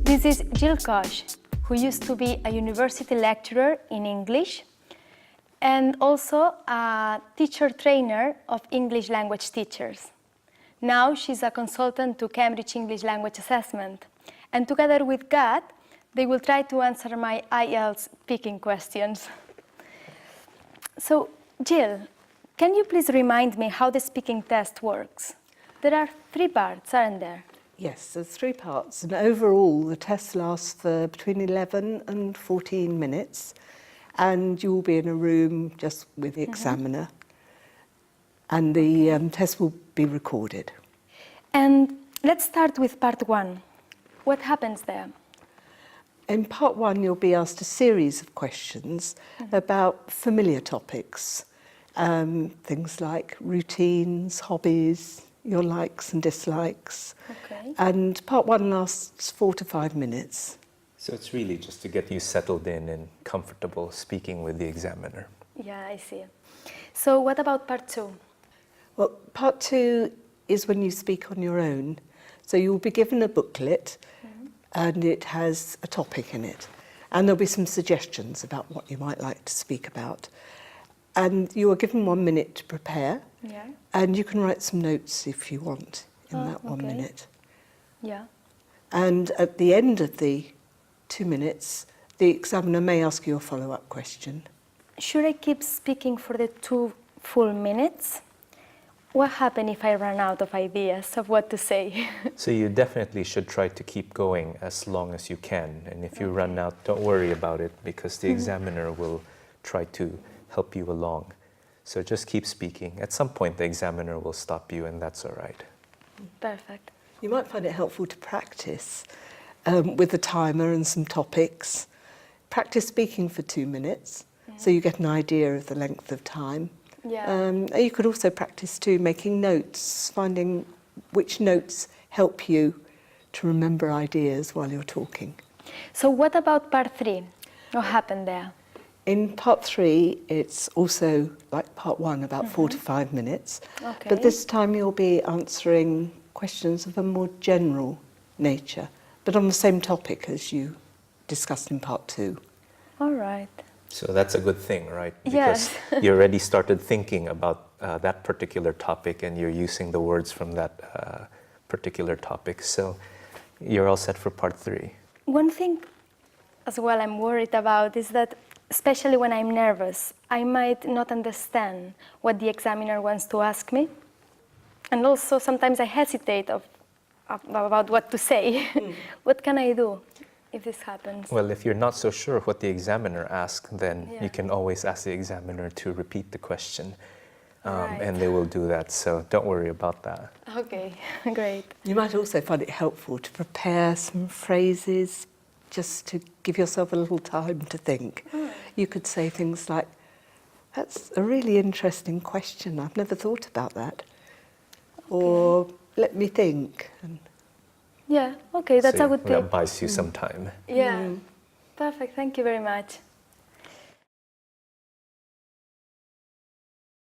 This is Jill Koch, who used to be a university lecturer in English and also a teacher trainer of English language teachers. Now she's a consultant to Cambridge English Language Assessment, and together with Gad, they will try to answer my IELTS speaking questions. So, Jill, can you please remind me how the speaking test works? There are 3 parts, aren't there? Yes, there's 3 parts, and overall the test lasts for between 11 and 14 minutes, and you will be in a room just with the examiner, and the test will be recorded. And let's start with part 1. What happens there? In part 1, you'll be asked a series of questions about familiar topics, things like routines, hobbies, your likes and dislikes. Okay. And part 1 lasts 4 to 5 minutes. So it's really just to get you settled in and comfortable speaking with the examiner. Yeah, I see. So what about part 2? Well, part 2 is when you speak on your own. So you'll be given a booklet and it has a topic in it. And there'll be some suggestions about what you might like to speak about. And you are given 1 minute to prepare. Yeah. And you can write some notes if you want in that 1 okay. minute. Yeah. And at the end of the 2 minutes, the examiner may ask you a follow-up question. Should I keep speaking for the 2 full minutes? What happens if I run out of ideas of what to say? So you definitely should try to keep going as long as you can. And if you run out, don't worry about it, because the examiner will try to help you along. So just keep speaking. At some point, the examiner will stop you, and that's all right. Perfect. You might find it helpful to practice with a timer and some topics. Practice speaking for 2 minutes, so you get an idea of the length of time. Yeah. You could also practice too, making notes, finding which notes help you to remember ideas while you're talking. So what about part 3? What happened there? In part 3, it's also like part 1, about 4 to 5 minutes. Okay. But this time you'll be answering questions of a more general nature, but on the same topic as you discussed in part 2. All right. So that's a good thing, right? Yes. Because you already started thinking about that particular topic, and you're using the words from that particular topic. So you're all set for part 3. One thing as well I'm worried about is that, especially when I'm nervous, I might not understand what the examiner wants to ask me. And also sometimes I hesitate about what to say. What can I do if this happens? Well, if you're not so sure of what the examiner asks, then you can always ask the examiner to repeat the question, and they will do that, so don't worry about that. Okay, great. You might also find it helpful to prepare some phrases just to give yourself a little time to think. You could say things like, "That's a really interesting question, I've never thought about that." Or, "Let me think." Yeah, okay, that's So a good tip. that buys you some time. Yeah, perfect, thank you very much.